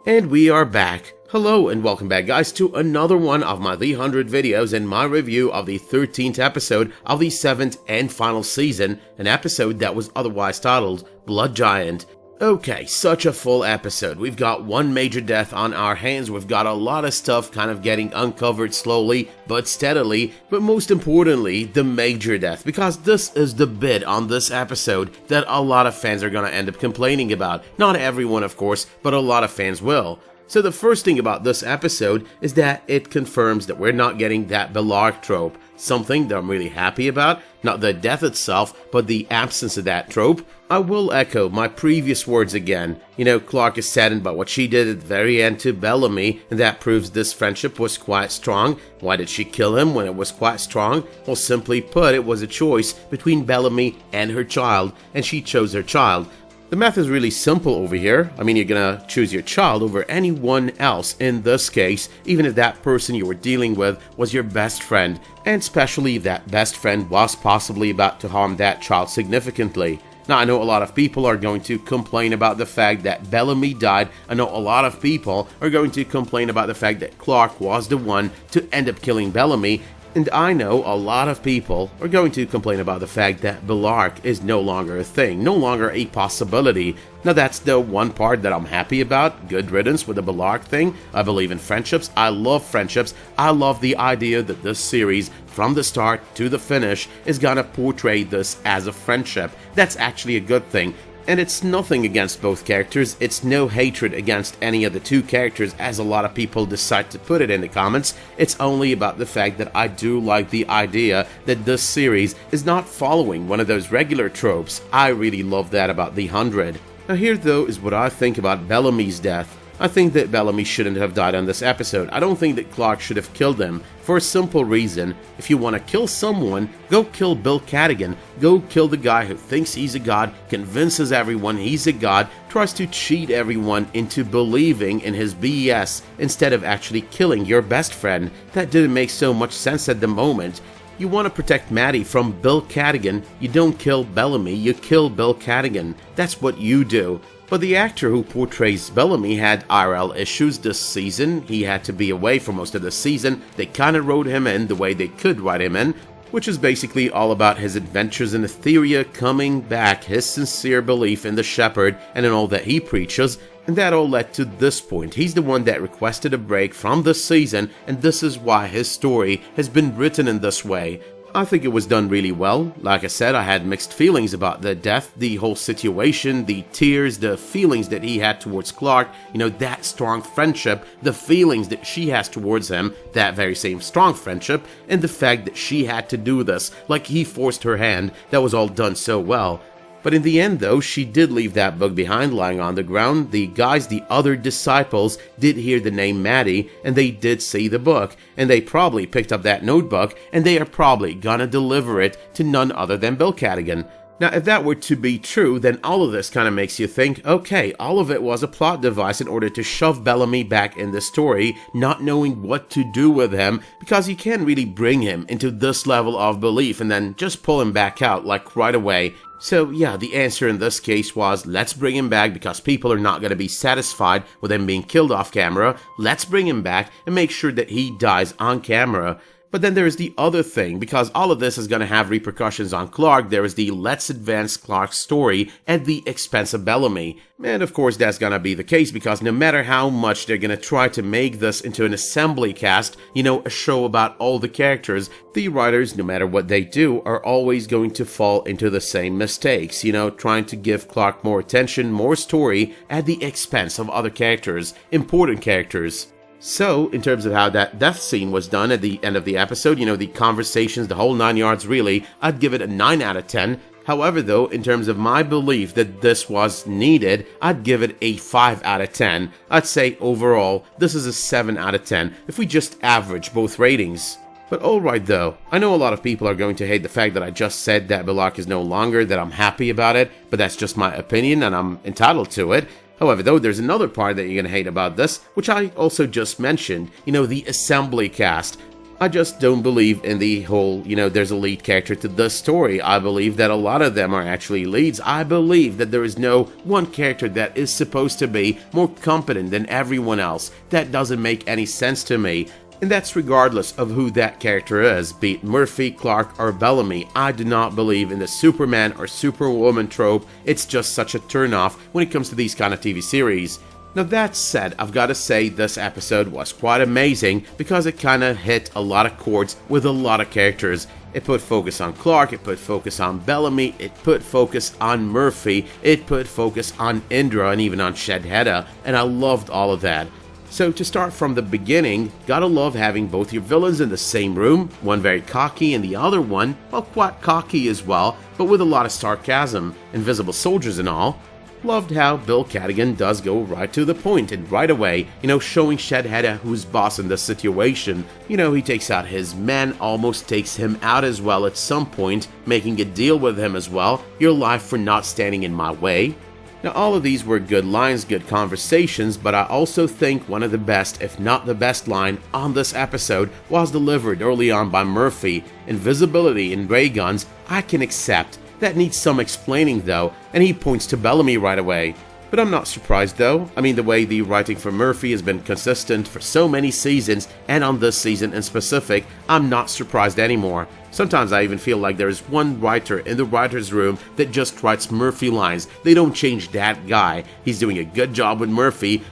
And we are back. Hello and welcome back guys to another one of my The 100 videos and my review of the 13th episode of the 7th and final season, an episode that was otherwise titled Blood Giant. Okay, such a full episode. We've got one major death on our hands, we've got a lot of stuff kind of getting uncovered slowly but steadily, but most importantly, the major death, because this is the bit on this episode that a lot of fans are gonna end up complaining about. Not everyone of course, but a lot of fans will. So the first thing about this episode is that it confirms that we're not getting that Clarke trope, something that I'm really happy about, not the death itself, but the absence of that trope. I will echo my previous words again. Clarke is saddened by what she did at the very end to Bellamy, and that proves this friendship was quite strong. Why did she kill him when it was quite strong? Well, simply put, it was a choice between Bellamy and her child, and she chose her child. The math is really simple over here. I mean, you're gonna choose your child over anyone else in this case, even if that person you were dealing with was your best friend, and especially if that best friend was possibly about to harm that child significantly. Now, I know a lot of people are going to complain about the fact that Bellamy died. I know a lot of people are going to complain about the fact that Clarke was the one to end up killing Bellamy. And I know a lot of people are going to complain about the fact that Clarke is no longer a thing, no longer a possibility. Now that's the one part that I'm happy about. Good riddance with the Clarke thing. I believe in friendships. I love friendships. I love the idea that this series, from the start to the finish, is gonna portray this as a friendship. That's actually a good thing. And it's nothing against both characters, it's no hatred against any of the two characters as a lot of people decide to put it in the comments. It's only about the fact that I do like the idea that this series is not following one of those regular tropes. I really love that about The 100. Now here though is what I think about Bellamy's death. I think that Bellamy shouldn't have died on this episode. I don't think that Clarke should have killed him, for a simple reason. If you want to kill someone, go kill Bill Cadigan. Go kill the guy who thinks he's a god, convinces everyone he's a god, tries to cheat everyone into believing in his BS instead of actually killing your best friend. That didn't make so much sense at the moment. You want to protect Madi from Bill Cadigan, you don't kill Bellamy, you kill Bill Cadigan. That's what you do. But the actor who portrays Bellamy had IRL issues this season. He had to be away for most of the season. They kinda wrote him in the way they could write him in, which is basically all about his adventures in Etheria, coming back, his sincere belief in the Shepherd and in all that he preaches, and that all led to this point. He's the one that requested a break from this season, and this is why his story has been written in this way. I think it was done really well. Like I said, I had mixed feelings about the death, the whole situation, the tears, the feelings that he had towards Clarke, that strong friendship, the feelings that she has towards him, that very same strong friendship, and the fact that she had to do this, like he forced her hand. That was all done so well. But in the end though, she did leave that book behind lying on the ground. The guys, the other disciples, did hear the name Madi, and they did see the book, and they probably picked up that notebook, and they are probably gonna deliver it to none other than Bill Cadigan. Now, if that were to be true, then all of this kind of makes you think, okay, all of it was a plot device in order to shove Bellamy back in the story, not knowing what to do with him, because you can't really bring him into this level of belief and then just pull him back out, like right away. So yeah, the answer in this case was, let's bring him back because people are not going to be satisfied with him being killed off camera. Let's bring him back and make sure that he dies on camera. But then there is the other thing, because all of this is going to have repercussions on Clarke. There is the let's advance Clarke's story at the expense of Bellamy. And of course that's going to be the case, because no matter how much they're going to try to make this into an assembly cast, a show about all the characters, the writers, no matter what they do, are always going to fall into the same mistakes, trying to give Clarke more attention, more story, at the expense of other characters, important characters. So, in terms of how that death scene was done at the end of the episode, the conversations, the whole 9 yards really, I'd give it a 9 out of 10. However though, in terms of my belief that this was needed, I'd give it a 5 out of 10. I'd say overall, this is a 7 out of 10, if we just average both ratings. But alright though, I know a lot of people are going to hate the fact that I just said that Clarke is no longer, that I'm happy about it, but that's just my opinion and I'm entitled to it. However though, there's another part that you're gonna hate about this, which I also just mentioned, the assembly cast. I just don't believe in the whole, there's a lead character to this story. I believe that a lot of them are actually leads. I believe that there is no one character that is supposed to be more competent than everyone else. That doesn't make any sense to me. And that's regardless of who that character is, be it Murphy, Clarke, or Bellamy. I do not believe in the Superman or Superwoman trope. It's just such a turnoff when it comes to these kind of TV series. Now that said, I've got to say this episode was quite amazing because it kind of hit a lot of chords with a lot of characters. It put focus on Clarke, it put focus on Bellamy, it put focus on Murphy, it put focus on Indra and even on Sheidheda, and I loved all of that. So to start from the beginning, gotta love having both your villains in the same room, one very cocky and the other one, well, quite cocky as well, but with a lot of sarcasm, invisible soldiers and all. Loved how Bill Cadigan does go right to the point and right away, showing Sheidheda who's boss in this situation. He takes out his men, almost takes him out as well at some point, making a deal with him as well, your life for not standing in my way. Now all of these were good lines, good conversations, but I also think one of the best, if not the best line on this episode was delivered early on by Murphy. Invisibility and ray guns, I can accept. That needs some explaining though, and he points to Bellamy right away. But I'm not surprised though. I mean, the way the writing for Murphy has been consistent for so many seasons, and on this season in specific, I'm not surprised anymore. Sometimes I even feel like there's one writer in the writer's room that just writes Murphy lines. They don't change that guy. He's doing a good job with Murphy.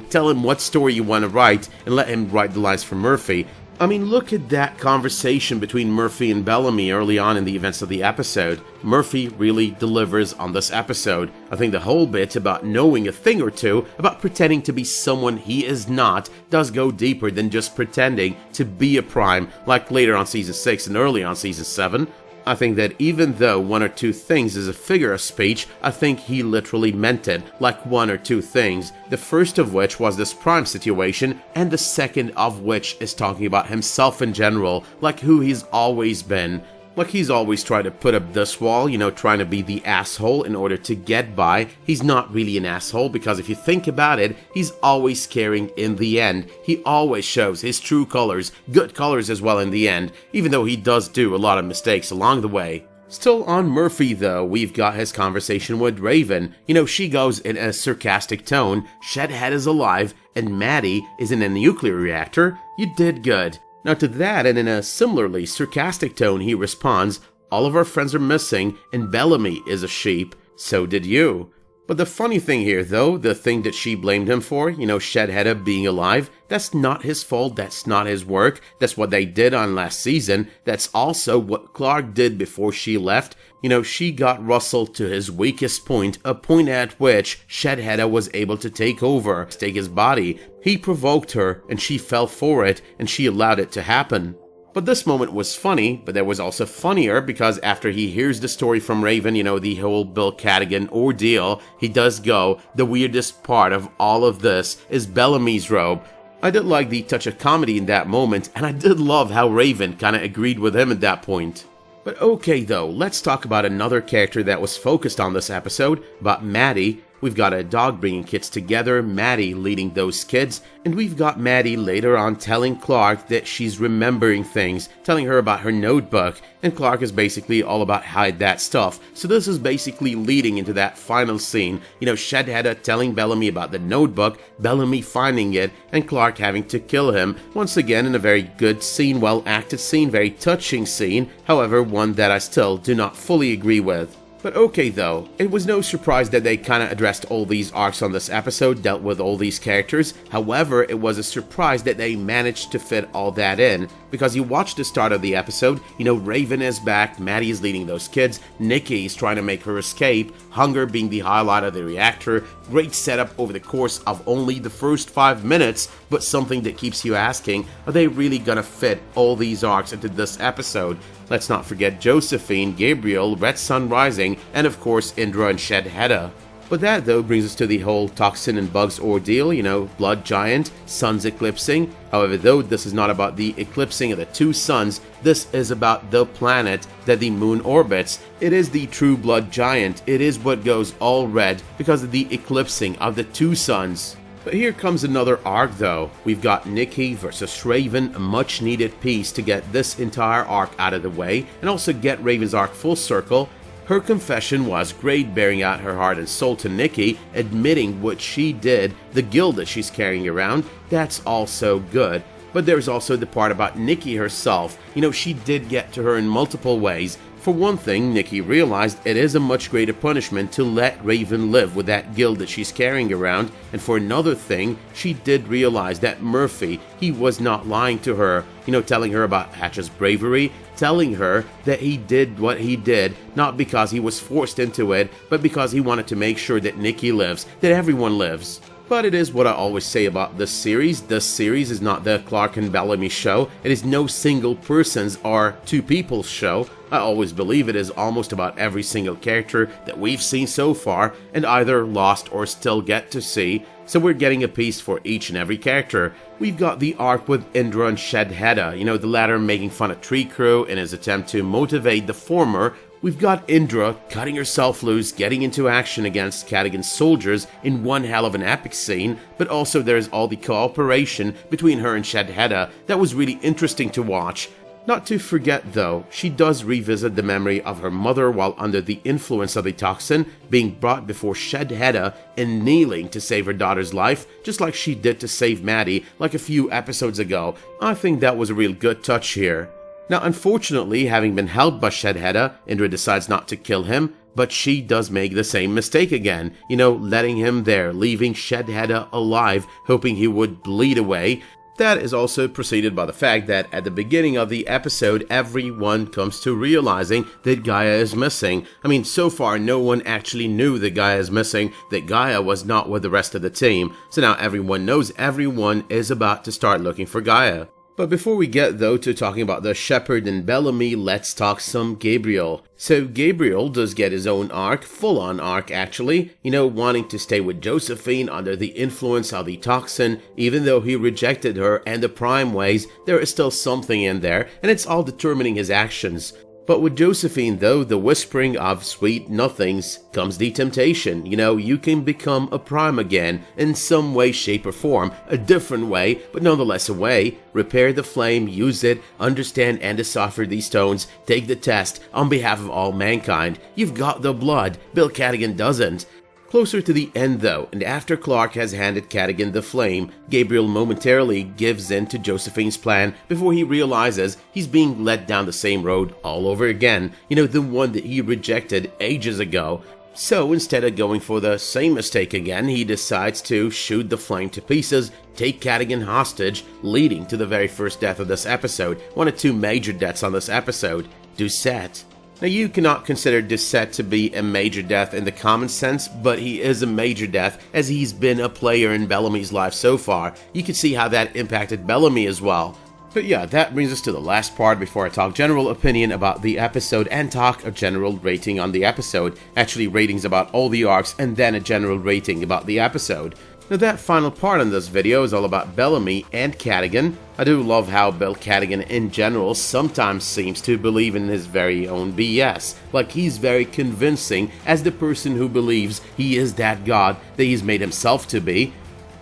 Tell him what story you want to write and let him write the lines for Murphy. I mean, look at that conversation between Murphy and Bellamy early on in the events of the episode. Murphy really delivers on this episode. I think the whole bit about knowing a thing or two, about pretending to be someone he is not, does go deeper than just pretending to be a prime, like later on Season 6 and early on Season 7. I think that even though one or two things is a figure of speech, I think he literally meant it, like one or two things. The first of which was this prime situation, and the second of which is talking about himself in general, like who he's always been. Like he's always tried to put up this wall, trying to be the asshole in order to get by. He's not really an asshole because if you think about it, he's always caring in the end. He always shows his true colors, good colors as well in the end, even though he does do a lot of mistakes along the way. Still on Murphy though, we've got his conversation with Raven. She goes in a sarcastic tone, Sheidheda is alive, and Madi is in a nuclear reactor. You did good. Now to that, and in a similarly sarcastic tone, he responds, all of our friends are missing, and Bellamy is a sheep. So did you. But the funny thing here though, the thing that she blamed him for, Sheidheda being alive, that's not his fault, that's not his work, that's what they did on last season, that's also what Clarke did before she left. She got Russel to his weakest point, a point at which Sheidheda was able to take over, take his body. He provoked her, and she fell for it, and she allowed it to happen. But this moment was funny, but there was also funnier because after he hears the story from Raven, the whole Bill Cadigan ordeal, he does go, the weirdest part of all of this is Bellamy's robe. I did like the touch of comedy in that moment, and I did love how Raven kinda agreed with him at that point. But okay though, let's talk about another character that was focused on this episode, about Madi. We've got a dog bringing kids together, Madi leading those kids, and we've got Madi later on telling Clarke that she's remembering things, telling her about her notebook, and Clarke is basically all about hide that stuff. So this is basically leading into that final scene, Sheidheda telling Bellamy about the notebook, Bellamy finding it, and Clarke having to kill him, once again in a very good scene, well acted scene, very touching scene, however one that I still do not fully agree with. But okay though, it was no surprise that they kinda addressed all these arcs on this episode, dealt with all these characters. However, it was a surprise that they managed to fit all that in, because you watch the start of the episode, Raven is back, Madi is leading those kids, Nikki is trying to make her escape, hunger being the highlight of the reactor, great setup over the course of only the first 5 minutes, but something that keeps you asking, are they really gonna fit all these arcs into this episode? Let's not forget Josephine, Gabriel, Red Sun Rising, and of course Indra and Sheidheda. But that though brings us to the whole toxin and bugs ordeal, blood giant, suns eclipsing. However though, this is not about the eclipsing of the two suns, this is about the planet that the moon orbits. It is the true blood giant, it is what goes all red because of the eclipsing of the two suns. But here comes another arc though. We've got Nikki versus Raven, a much needed piece to get this entire arc out of the way and also get Raven's arc full circle. Her confession was great, bearing out her heart and soul to Nikki, admitting what she did, the guilt that she's carrying around. That's also good. But there's also the part about Nikki herself. She did get to her in multiple ways. For one thing, Nikki realized it is a much greater punishment to let Raven live with that guilt that she's carrying around. And for another thing, she did realize that Murphy, he was not lying to her, telling her about Hatch's bravery, telling her that he did what he did, not because he was forced into it, but because he wanted to make sure that Nikki lives, that everyone lives. But it is what I always say about this series. This series is not the Clarke and Bellamy show. It is no single person's or two people's show. I always believe it is almost about every single character that we've seen so far and either lost or still get to see. So we're getting a piece for each and every character. We've got the arc with Indra and Sheidheda, the latter making fun of Tree Crew in his attempt to motivate the former. We've got Indra cutting herself loose, getting into action against Cadogan's soldiers in one hell of an epic scene, but also there's all the cooperation between her and Sheidheda that was really interesting to watch. Not to forget though, she does revisit the memory of her mother while under the influence of the toxin, being brought before Sheidheda and kneeling to save her daughter's life, just like she did to save Madi like a few episodes ago. I think that was a real good touch here. Now, unfortunately, having been helped by Sheidheda, Indra decides not to kill him, but she does make the same mistake again, letting him there, leaving Sheidheda alive, hoping he would bleed away. That is also preceded by the fact that at the beginning of the episode, everyone comes to realizing that Gaia is missing. So far, no one actually knew that Gaia is missing, that Gaia was not with the rest of the team. So now everyone knows, everyone is about to start looking for Gaia. But before we get though to talking about the Shepherd and Bellamy, let's talk some Gabriel. So Gabriel does get his own arc, full-on arc actually, wanting to stay with Josephine under the influence of the toxin. Even though he rejected her and the Prime ways, there is still something in there, and it's all determining his actions. But with Josephine though, the whispering of sweet nothings, comes the temptation. You can become a Prime again, in some way, shape or form, a different way, but nonetheless a way. Repair the flame, use it, understand and decipher these stones, take the test on behalf of all mankind. You've got the blood, Bill Cadogan doesn't. Closer to the end though, and after Clarke has handed Cadogan the flame, Gabriel momentarily gives in to Josephine's plan before he realizes he's being led down the same road all over again, the one that he rejected ages ago. So instead of going for the same mistake again, he decides to shoot the flame to pieces, take Cadogan hostage, leading to the very first death of this episode, one of two major deaths on this episode, Doucette. Now, you cannot consider Doucette to be a major death in the common sense, but he is a major death as he's been a player in Bellamy's life so far. You can see how that impacted Bellamy as well. But yeah, that brings us to the last part before I talk general opinion about the episode and talk a general rating on the episode. Actually, ratings about all the arcs and then a general rating about the episode. Now that final part in this video is all about Bellamy and Cadogan. I do love how Bill Cadogan in general sometimes seems to believe in his very own BS. Like he's very convincing as the person who believes he is that god that he's made himself to be.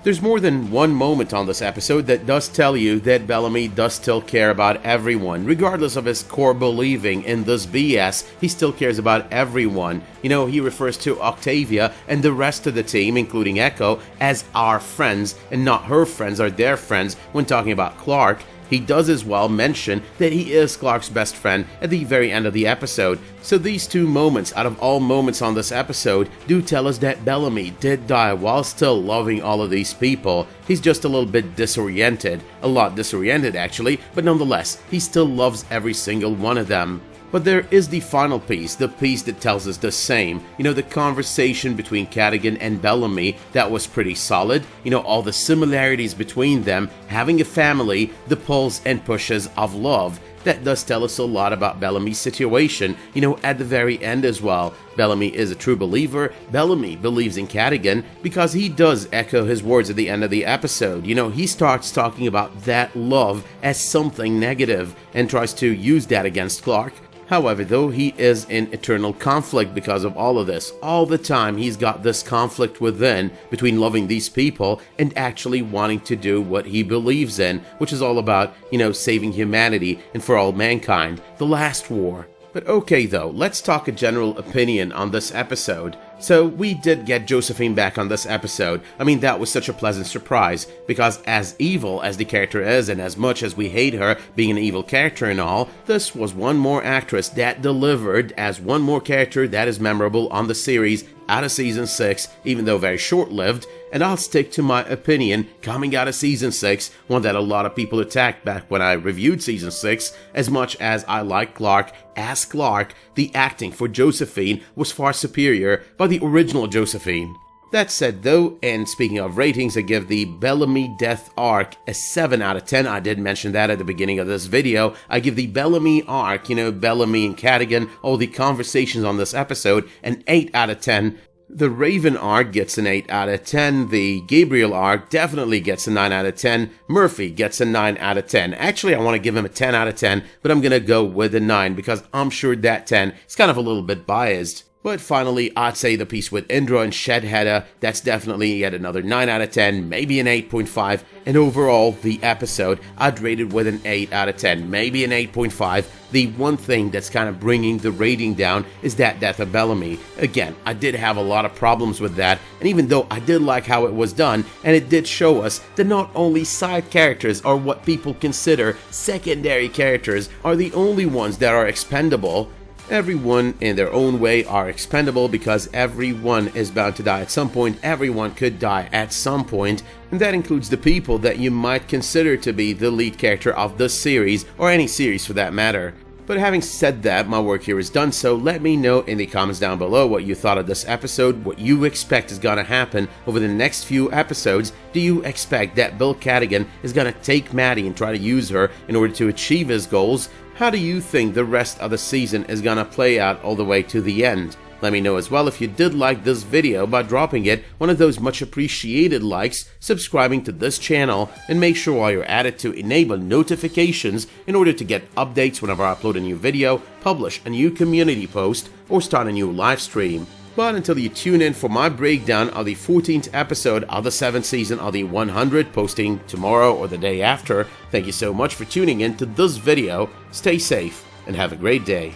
There's more than one moment on this episode that does tell you that Bellamy does still care about everyone. Regardless of his core believing in this BS, he still cares about everyone. He refers to Octavia and the rest of the team, including Echo, as our friends and not her friends or their friends when talking about Clarke. He does as well mention that he is Clarke's best friend at the very end of the episode. So these two moments out of all moments on this episode do tell us that Bellamy did die while still loving all of these people. He's just a little bit disoriented, a lot disoriented actually, but nonetheless, he still loves every single one of them. But there is the final piece, the piece that tells us the same. The conversation between Cadogan and Bellamy, that was pretty solid. All the similarities between them, having a family, the pulls and pushes of love. That does tell us a lot about Bellamy's situation, at the very end as well. Bellamy is a true believer. Bellamy believes in Cadogan because he does echo his words at the end of the episode. He starts talking about that love as something negative and tries to use that against Clarke. However, though he is in eternal conflict because of all of this, all the time he's got this conflict within between loving these people and actually wanting to do what he believes in, which is all about, saving humanity and for all mankind, the last war. But okay though, let's talk a general opinion on this episode. So we did get Josephine back on this episode. I mean, that was such a pleasant surprise, because as evil as the character is, and as much as we hate her being an evil character and all, this was one more actress that delivered as one more character that is memorable on the series out of season 6, even though very short-lived. And I'll stick to my opinion coming out of season 6, one that a lot of people attacked back when I reviewed season 6. As much as I like Clarke as Clarke, the acting for Josephine was far superior by the original Josephine. That said though, and speaking of ratings, I give the Bellamy death arc a 7 out of 10. I did mention that at the beginning of this video. I give the Bellamy arc, Bellamy and Cadigan, all the conversations on this episode, an 8 out of 10. The Raven arc gets an 8 out of 10, the Gabriel arc definitely gets a 9 out of 10, Murphy gets a 9 out of 10. Actually, I want to give him a 10 out of 10, but I'm gonna go with a 9 because I'm sure that 10 is kind of a little bit biased. But finally, I'd say the piece with Indra and Sheidheda, that's definitely yet another 9 out of 10, maybe an 8.5, and overall, the episode, I'd rate it with an 8 out of 10, maybe an 8.5. The one thing that's kind of bringing the rating down is that death of Bellamy. Again, I did have a lot of problems with that, and even though I did like how it was done, and it did show us that not only side characters or what people consider secondary characters are the only ones that are expendable. Everyone in their own way are expendable because everyone is bound to die at some point. Everyone could die at some point, and that includes the people that you might consider to be the lead character of this series, or any series for that matter. But having said that, my work here is done, so let me know in the comments down below what you thought of this episode, what you expect is gonna happen over the next few episodes. Do you expect that Bill Cadigan is gonna take Madi and try to use her in order to achieve his goals? How do you think the rest of the season is gonna play out all the way to the end? Let me know as well if you did like this video by dropping it one of those much appreciated likes, subscribing to this channel, and make sure while you're at it to enable notifications in order to get updates whenever I upload a new video, publish a new community post, or start a new live stream. But until you tune in for my breakdown of the 14th episode of the 7th season of the 100, posting tomorrow or the day after, thank you so much for tuning in to this video. Stay safe and have a great day.